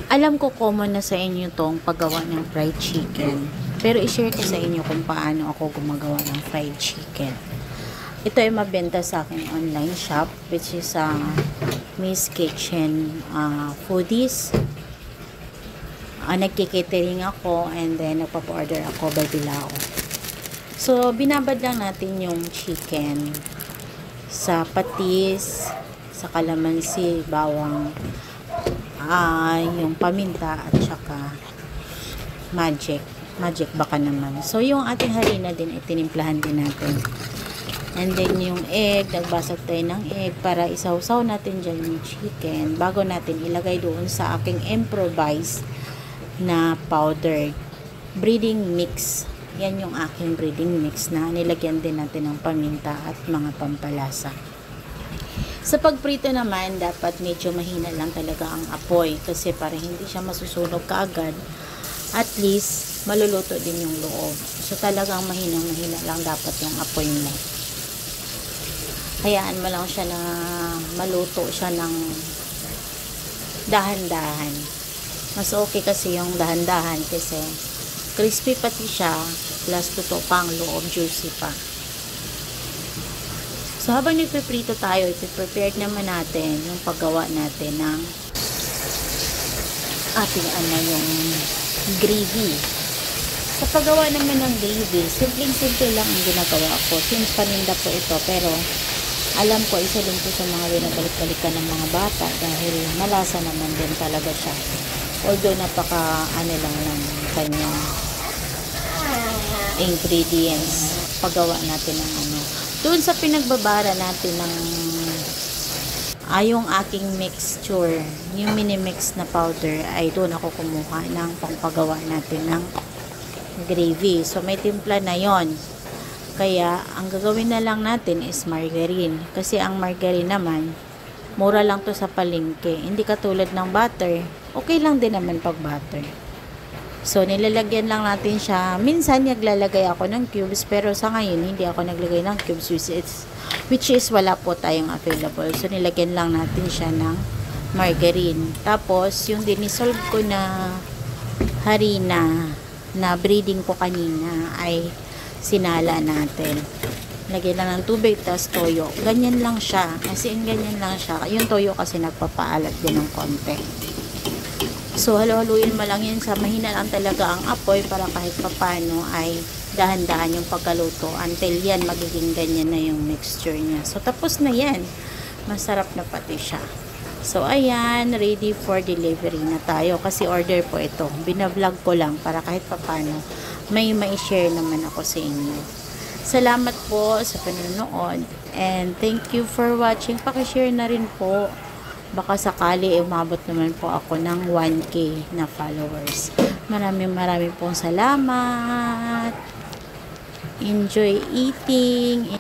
Alam ko common na sa inyo tong paggawa ng fried chicken. Pero i-share ko sa inyo kung paano ako gumagawa ng fried chicken. Ito ay mabenta sa aking online shop, which is Miss Kitchen Foodies. Nagkikatering ako and then nagpapa-order ako by Bilao. So, binabad lang natin yung chicken sa patis, sa kalamansi, bawang, yung paminta at saka magic baka naman. So, yung ating harina din, itinimplahan din natin. And then, yung egg, nagbasag tayo ng egg para isawsaw natin dyan yung chicken bago natin ilagay doon sa aking improvised na powdered breading mix. Yan yung aking breading mix na nilagyan din natin ng paminta at mga pampalasa. Sa pagprito naman, dapat medyo mahina lang talaga ang apoy kasi para hindi siya masusunog kaagad. At least, maluluto din yung loob. So, talagang mahina lang dapat yung apoy mo. Hayaan mo lang siya na maluto siya ng dahan-dahan. Mas okay kasi yung dahan-dahan kasi crispy pati siya plus luto pang loob, juicy pa. So, habang nagpiprito tayo, ipiprepare naman natin yung paggawa natin ng ating yung gravy. Sa paggawa naman ng gravy, simpleng-simple lang ang ginagawa ko. Since paninda po ito, pero alam ko, isa din po sa mga binabalik-balikan ng mga bata dahil malasa naman din talaga siya. Although napaka lang ng kanyang ingredients, paggawa natin ng doon sa pinagbabara natin ng yung aking mixture, yung mini-mix na powder, ay doon ako kumuha ng pangpagawa natin ng gravy. So may timpla na yon. Kaya ang gagawin na lang natin is margarine, kasi ang margarine naman mura lang to sa palengke, hindi katulad ng butter. Okay lang din naman pag butter. So, nilalagyan lang natin siya. Minsan, naglalagay ako ng cubes, pero sa ngayon, hindi ako naglagay ng cubes, which is wala po tayong available. So, nilagyan lang natin siya ng margarine. Tapos, yung dinisolve ko na harina na breading ko kanina ay sinala natin. Lagyan lang ng tubig, tas toyo. Ganyan lang siya. Kasi ganyan lang siya. Yung toyo kasi nagpapaalat din ng konti. So, halo-haluin mo lang yun sa mahina lang talaga ang apoy para kahit papano ay dahan-dahan yung pagkaluto until yan magiging ganyan na yung mixture niya. So, tapos na yan. Masarap na pati siya. So, ayan, ready for delivery na tayo kasi order po ito. Binablog ko lang para kahit papano may ma-share naman ako sa inyo. Salamat po sa panonood and thank you for watching. Paki-share na rin po. Baka sakali umabot naman po ako ng 1K na followers. Maraming pong salamat. Enjoy eating.